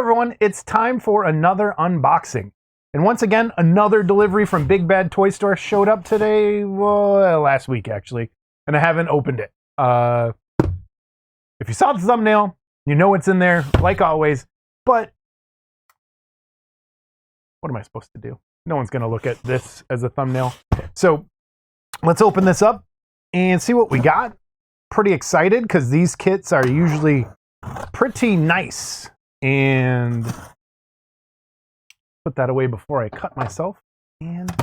everyone, it's time for another unboxing. And once again, another delivery from Big Bad Toy Store showed up today, well, last week actually, and I haven't opened it. If you saw the thumbnail, you know what's in there, like always, but what am I supposed to do? No one's going to look at this as a thumbnail. So let's open this up and see what we got. Pretty excited because these kits are usually pretty nice. And put that away before I cut myself. And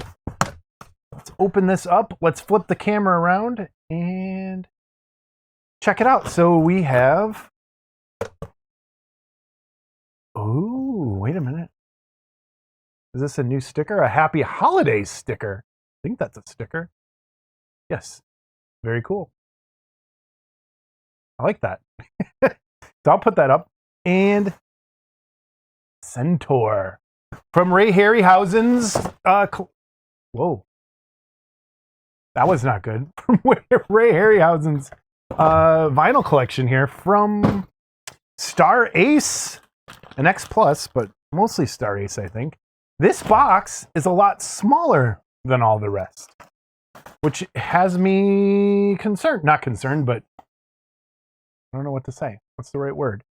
let's open this up. Let's flip the camera around and check it out. So we have... Oh, wait a minute. Is this a new sticker? A Happy Holidays sticker. I think that's a sticker. Yes. Very cool. I like that. So I'll put that up. And Centaur from Ray Harryhausen's whoa. That was not good. From Ray Harryhausen's vinyl collection here from Star Ace, an X Plus, but mostly Star Ace, I think. This box is a lot smaller than all the rest, which has me concerned. Not concerned, but I don't know what to say. What's the right word?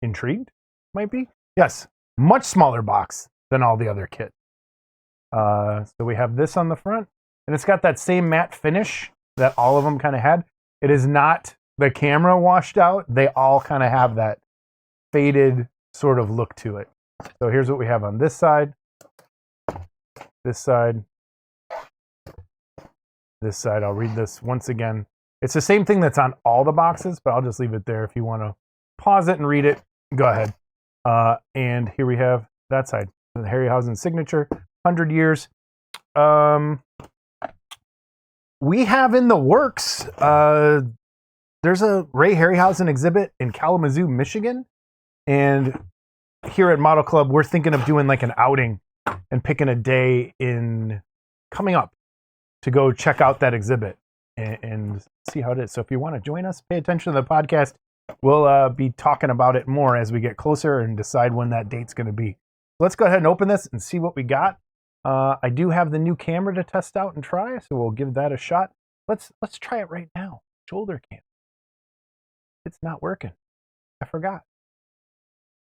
Intrigued, might be. Yes, much smaller box than all the other kits. So we have this on the front, and it's got that same matte finish that all of them kind of had. It is not the camera washed out. They all kind of have that faded sort of look to it. So here's what we have on this side, this side, this side. I'll read this once again. It's the same thing that's on all the boxes, but I'll just leave it there. If you want to pause it and read it, go ahead. And here we have that side, the Harryhausen signature, 100 years. We have in the works, there's a Ray Harryhausen exhibit in Kalamazoo, Michigan. And here at Model Club, we're thinking of doing like an outing and picking a day in coming up to go check out that exhibit and see how it is. So if you want to join us, pay attention to the podcast. We'll be talking about it more as we get closer and decide when that date's going to be. Let's go ahead and open this and see what we got. I do have the new camera to test out and try, so we'll give that a shot. Let's try it right now. Shoulder cam. It's not working. I forgot.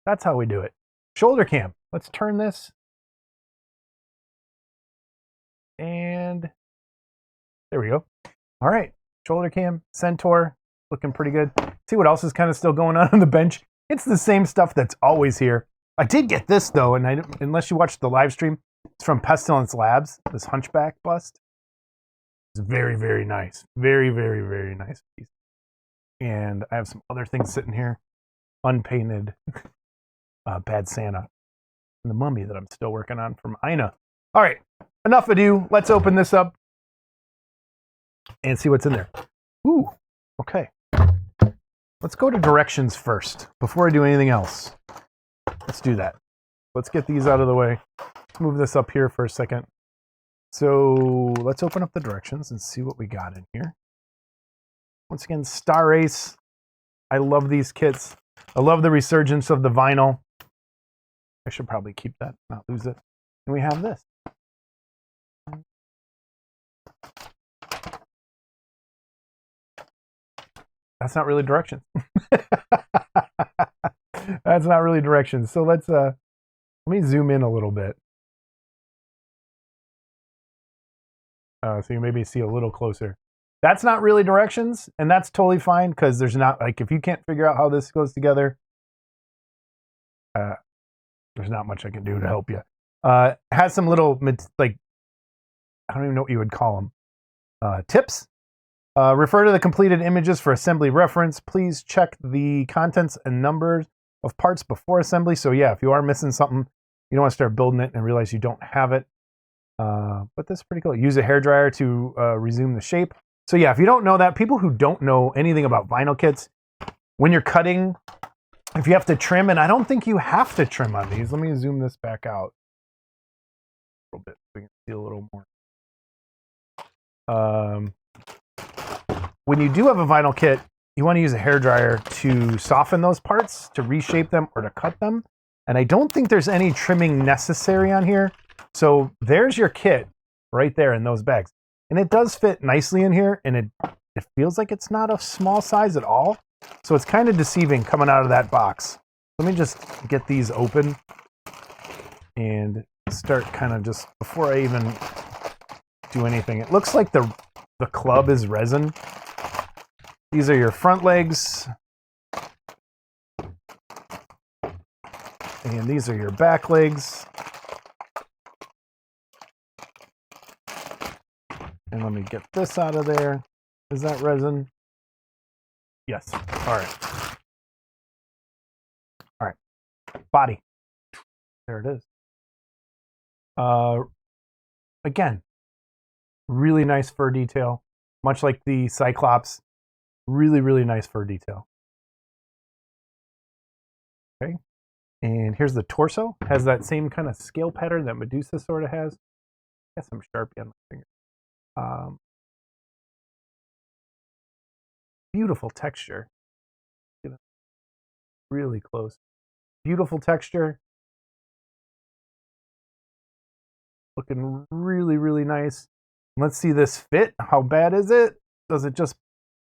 That's how we do it. Shoulder cam. Let's turn this. And there we go. All right. Shoulder cam, Centaur, looking pretty good. See what else is kind of still going on the bench. It's the same stuff that's always here. I did get this, though, and unless you watched the live stream, it's from Pestilence Labs, this Hunchback bust. It's very, very nice. Very, very, very nice piece. And I have some other things sitting here. Unpainted Bad Santa. And the mummy that I'm still working on from Ina. All right, enough ado. Let's open this up and see what's in there. Ooh, okay. Let's go to directions first before I do anything else. Let's do that. Let's get these out of the way. Let's move this up here for a second. So let's open up the directions and see what we got in here. Once again, Star Ace. I love these kits. I love the resurgence of the vinyl. I should probably keep that, not lose it. And we have this. That's not really directions. That's not really directions. So let me zoom in a little bit. So you maybe see a little closer. That's not really directions, and that's totally fine because there's not, like, if you can't figure out how this goes together, there's not much I can do to help you. It has some little, like, I don't even know what you would call them. Tips. Refer to the completed images for assembly reference. Please check the contents and numbers of parts before assembly. So yeah, if you are missing something, you don't want to start building it and realize you don't have it. But this is pretty cool. Use a hairdryer to resume the shape. So yeah, if you don't know that, people who don't know anything about vinyl kits, when you're cutting, if you have to trim, and I don't think you have to trim on these. Let me zoom this back out a little bit so we can see a little more. When you do have a vinyl kit, you want to use a hairdryer to soften those parts, to reshape them, or to cut them. And I don't think there's any trimming necessary on here. So there's your kit right there in those bags. And it does fit nicely in here, and it feels like it's not a small size at all. So it's kind of deceiving coming out of that box. Let me just get these open and start kind of just, before I even do anything. It looks like the club is resin. These are your front legs. And these are your back legs. And let me get this out of there. Is that resin? Yes. All right. All right. Body. There it is. Again, really nice fur detail. Much like the Cyclops. Really, really nice fur detail. Okay. And here's the torso. Has that same kind of scale pattern that Medusa sort of has. Got some Sharpie on my finger. Beautiful texture. Really close. Beautiful texture. Looking really, really nice. Let's see this fit. How bad is it? Does it just...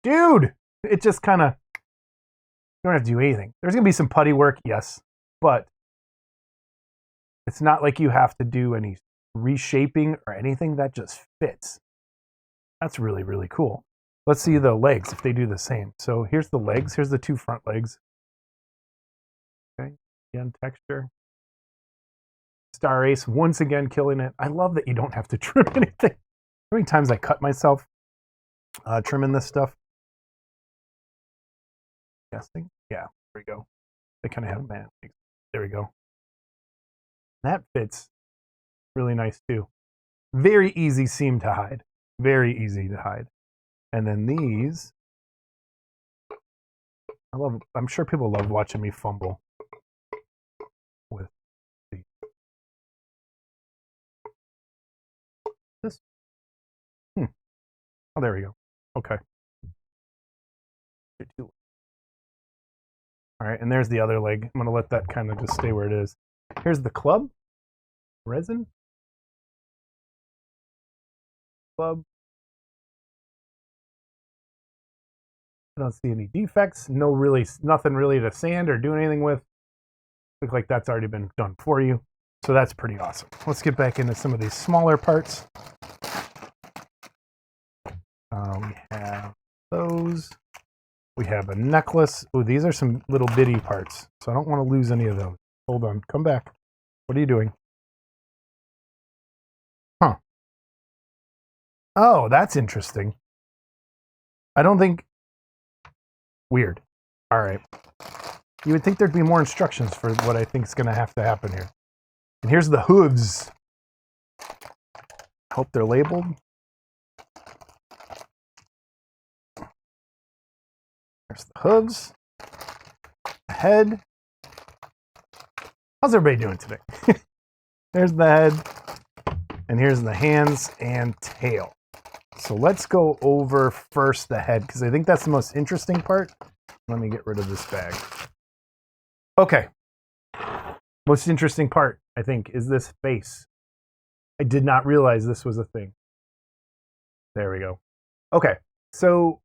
Dude! It just kind of... You don't have to do anything. There's going to be some putty work, yes. But it's not like you have to do any reshaping or anything. That just fits. That's really, really cool. Let's see the legs, if they do the same. So here's the legs. Here's the two front legs. Okay, again, texture. Star Ace, once again, killing it. I love that you don't have to trim anything. How many times I cut myself trimming this stuff? Guessing? Yeah, there we go. They kind of have, man. There we go. That fits really nice too. Very easy seam to hide. Very easy to hide. And then these, I'm sure people love watching me fumble with these. This. Oh, there we go. Okay. All right, and there's the other leg. I'm going to let that kind of just stay where it is. Here's the club. Resin. Club. I don't see any defects. Nothing really to sand or do anything with. Look like that's already been done for you. So that's pretty awesome. Let's get back into some of these smaller parts. We have those. We have a necklace. Oh, these are some little bitty parts. So I don't want to lose any of those. Hold on. Come back. What are you doing? Huh. Oh, that's interesting. I don't think... Weird. All right. You would think there'd be more instructions for what I think is going to happen here. And here's the hooves. Hope they're labeled. There's the hooves. The head. How's everybody doing today? There's the head. And here's the hands and tail. So let's go over first the head, because I think that's the most interesting part. Let me get rid of this bag. Okay. Most interesting part, I think, is this face. I did not realize this was a thing. There we go. Okay, so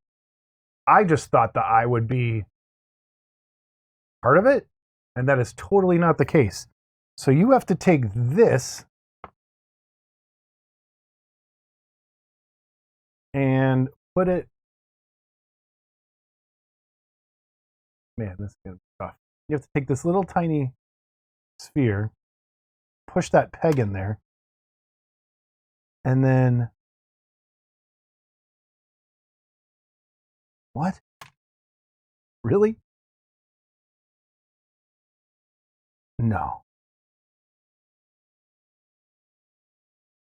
I just thought the eye would be part of it, and that is totally not the case. So you have to take this and put it... Man, this is going to be tough. You have to take this little tiny sphere, push that peg in there, and then... What? Really? No.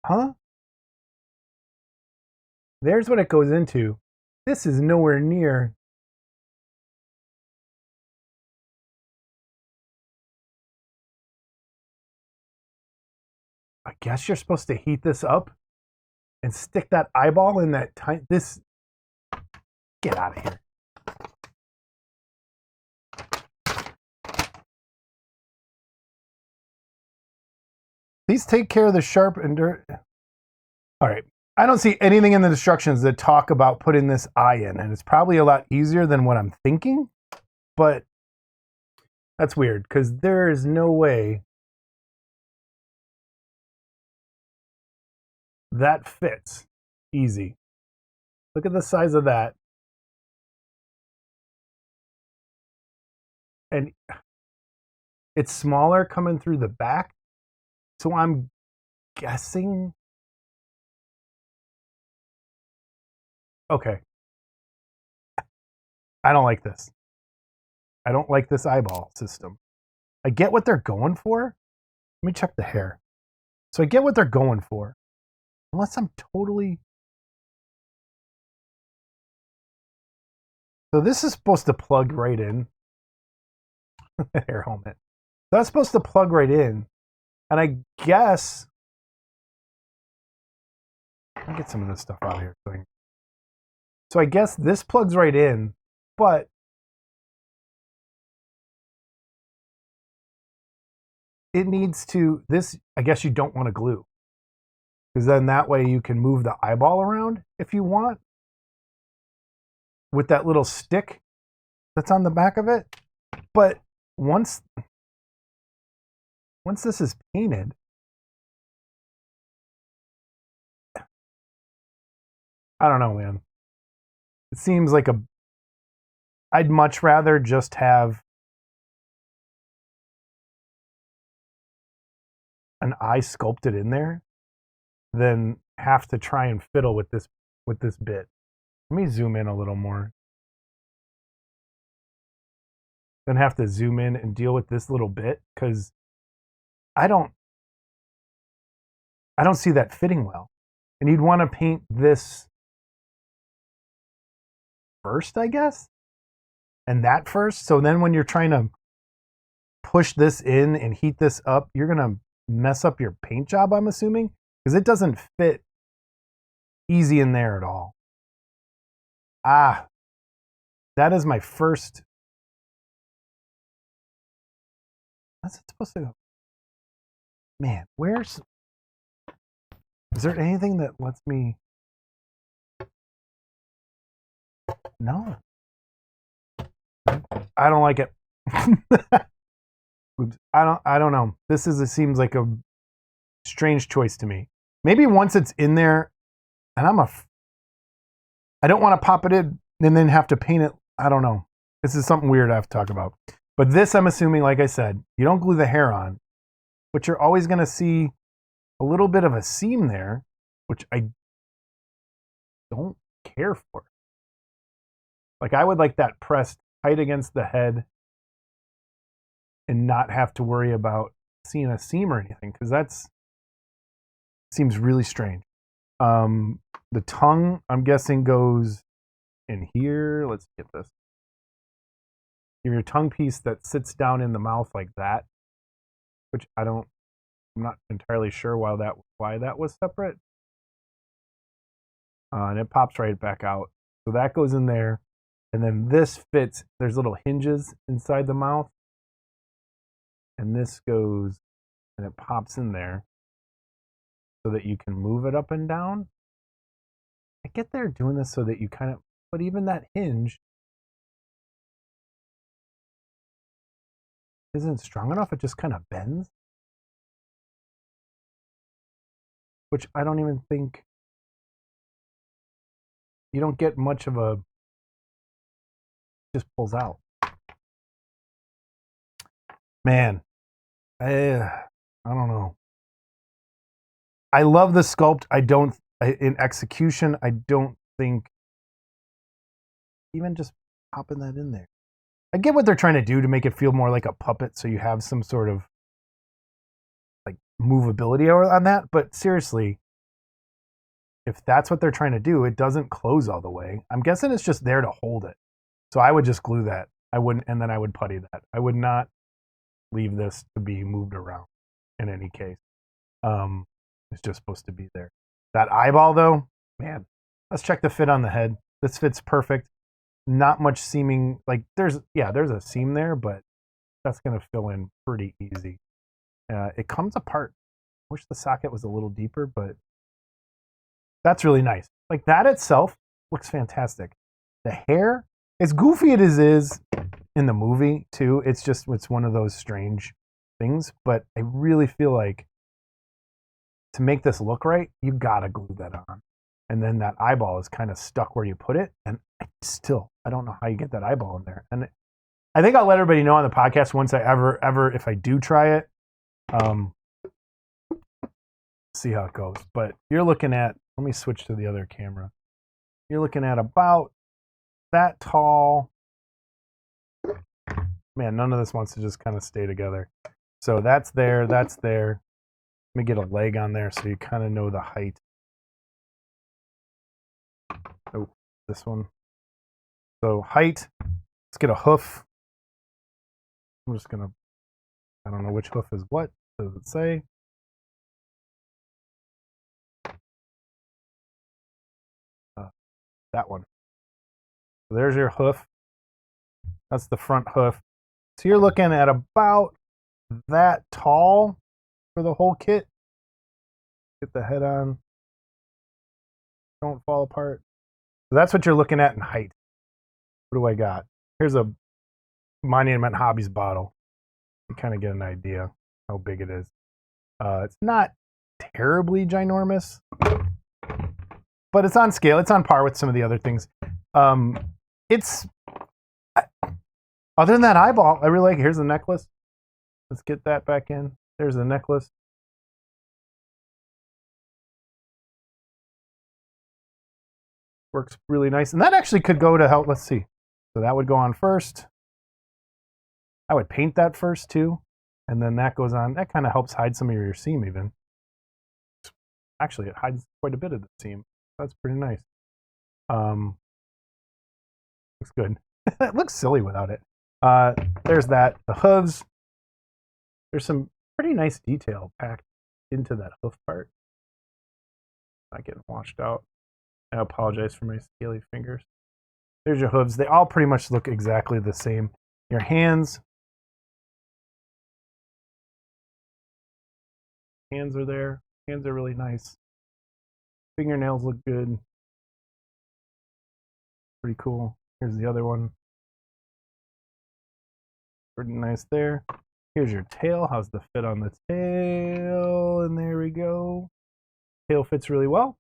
Huh? There's what it goes into. This is nowhere near... I guess you're supposed to heat this up and stick that eyeball in that this... Get out of here. Please take care of the sharp and dirt. All right. I don't see anything in the instructions that talk about putting this eye in, and it's probably a lot easier than what I'm thinking, but that's weird because there is no way that fits easy. Look at the size of that. And it's smaller coming through the back. So I'm guessing. Okay. I don't like this. I don't like this eyeball system. I get what they're going for. Let me check the hair. So I get what they're going for. Unless I'm totally. So this is supposed to plug right in. Hair helmet. That's supposed to plug right in. And I guess. Let me get some of this stuff out of here. So I guess this plugs right in, but it needs to, this, I guess you don't want to glue. Because then that way you can move the eyeball around if you want. With that little stick that's on the back of it. But once this is painted, I don't know, man. It seems like I'd much rather just have an eye sculpted in there than have to try and fiddle with this bit. Let me zoom in a little more. Then have to zoom in and deal with this little bit because I don't see that fitting well. And you'd want to paint this first, I guess, and that first. So then when you're trying to push this in and heat this up, you're going to mess up your paint job, I'm assuming, because it doesn't fit easy in there at all. Ah, that is my first. What's it supposed to go? Man, is there anything that lets me? No. I don't like it. Oops. I don't know. It seems like a strange choice to me. Maybe once it's in there, and I don't want to pop it in and then have to paint it. I don't know. This is something weird I have to talk about. But this, I'm assuming, like I said, you don't glue the hair on, but you're always going to see a little bit of a seam there, which I don't care for. Like, I would like that pressed tight against the head and not have to worry about seeing a seam or anything, because that seems really strange. The tongue, I'm guessing, goes in here. Let's get this. You have your tongue piece that sits down in the mouth like that, which I'm not entirely sure why that was separate. And it pops right back out. So that goes in there. And then this fits, there's little hinges inside the mouth. And this goes, and it pops in there so that you can move it up and down. I get they're doing this so that you kind of, but even that hinge isn't strong enough. It just kind of bends. Which I don't even think, you don't get much of a, just pulls out. Man, I don't know. I love the sculpt. In execution, I don't think even just popping that in there. I get what they're trying to do to make it feel more like a puppet, so you have some sort of like movability on that. But seriously, if that's what they're trying to do, it doesn't close all the way. I'm guessing it's just there to hold it. So I would just glue that. I wouldn't, and then I would putty that. I would not leave this to be moved around in any case. It's just supposed to be there. That eyeball though, man, let's check the fit on the head. This fits perfect. Not much seaming, like there's a seam there, but that's gonna fill in pretty easy. It comes apart Wish the socket was a little deeper, but that's really nice. Like that itself looks fantastic. The hair, as goofy as it is in the movie too, it's one of those strange things, but I really feel like to make this look right, you gotta glue that on. And then that eyeball is kind of stuck where you put it. And I don't know how you get that eyeball in there. And I think I'll let everybody know on the podcast once I ever, if I do try it, see how it goes. But you're looking at, let me switch to the other camera. You're looking at about that tall. Man, none of this wants to just kind of stay together. So that's there, that's there. Let me get a leg on there so you kind of know the height. Oh, this one. So height, let's get a hoof. I'm just gonna, I don't know which hoof is what, does it say? That one. So there's your hoof. That's the front hoof. So you're looking at about that tall for the whole kit. Get the head on. Don't fall apart. So that's what you're looking at in height. What do I got? Here's a Monument Hobbies bottle. You kind of get an idea how big it is. It's not terribly ginormous, but it's on scale. It's on par with some of the other things. It's other than that eyeball, I really like. Here's the necklace. Let's get that back in. There's the necklace. Works really nice, and that actually could go to help. Let's see. So that would go on first. I would paint that first too, and then that goes on. That kind of helps hide some of your seam even. Actually, it hides quite a bit of the seam. That's pretty nice. Looks good. It looks silly without it. There's that. The hooves. There's some pretty nice detail packed into that hoof part. Not getting washed out. I apologize for my scaly fingers. There's your hooves. They all pretty much look exactly the same. Your hands. Hands are there. Hands are really nice. Fingernails look good. Pretty cool. Here's the other one. Pretty nice there. Here's your tail. How's the fit on the tail? And there we go. Tail fits really well.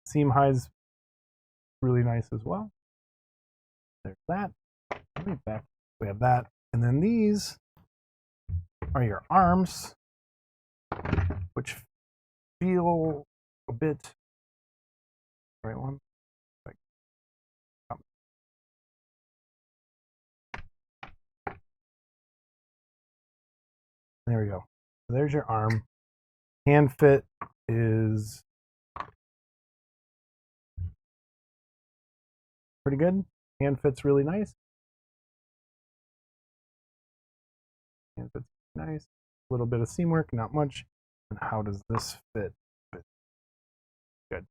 Seam highs really nice as well. There's that. Back. We have that. And then these are your arms, which feel a bit. Right one. There we go. So there's your arm. Hand fit is pretty good. Hand fit's really nice. Hand fit's nice. A little bit of seam work, not much. And how does this fit? Good.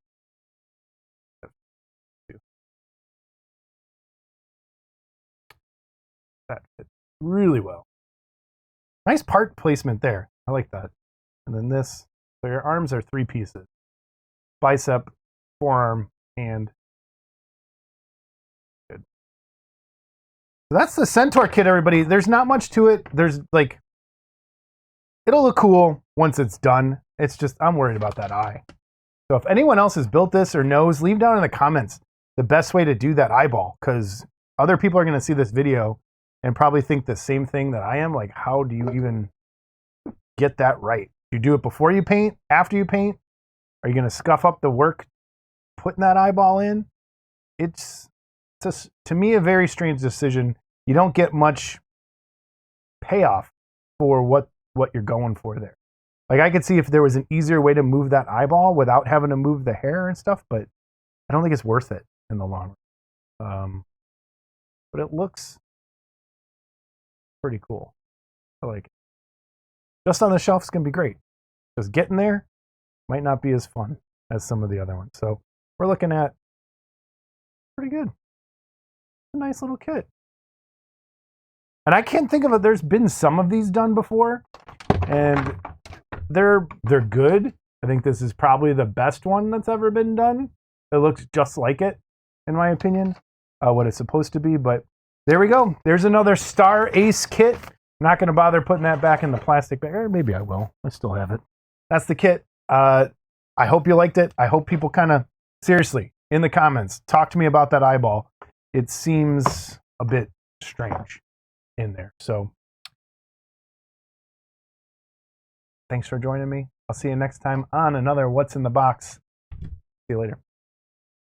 That fits really well. Nice part placement there. I like that. And then this. So your arms are 3 pieces. Bicep, forearm, hand. Good. So that's the Centaur kit, everybody. There's not much to it. There's like, it'll look cool once it's done. It's just, I'm worried about that eye. So if anyone else has built this or knows, leave down in the comments the best way to do that eyeball, because other people are going to see this video and probably think the same thing that I am. Like, how do you even get that right? You do it before you paint, after you paint? Are you going to scuff up the work putting that eyeball in? It's to me, a very strange decision. You don't get much payoff for what you're going for there. Like, I could see if there was an easier way to move that eyeball without having to move the hair and stuff, but I don't think it's worth it in the long run. But it looks pretty cool. I like it. Just on the shelf is going to be great. Just getting there might not be as fun as some of the other ones. So we're looking at pretty good. A nice little kit. And I can't think of it. There's been some of these done before, and they're good. I think this is probably the best one that's ever been done. It looks just like it, in my opinion, what it's supposed to be. But there we go. There's another Star Ace kit. I'm not going to bother putting that back in the plastic bag. Or maybe I will. I still have it. That's the kit. I hope you liked it. I hope people kind of, seriously, in the comments, talk to me about that eyeball. It seems a bit strange in there. So thanks for joining me. I'll see you next time on another What's in the Box. See you later.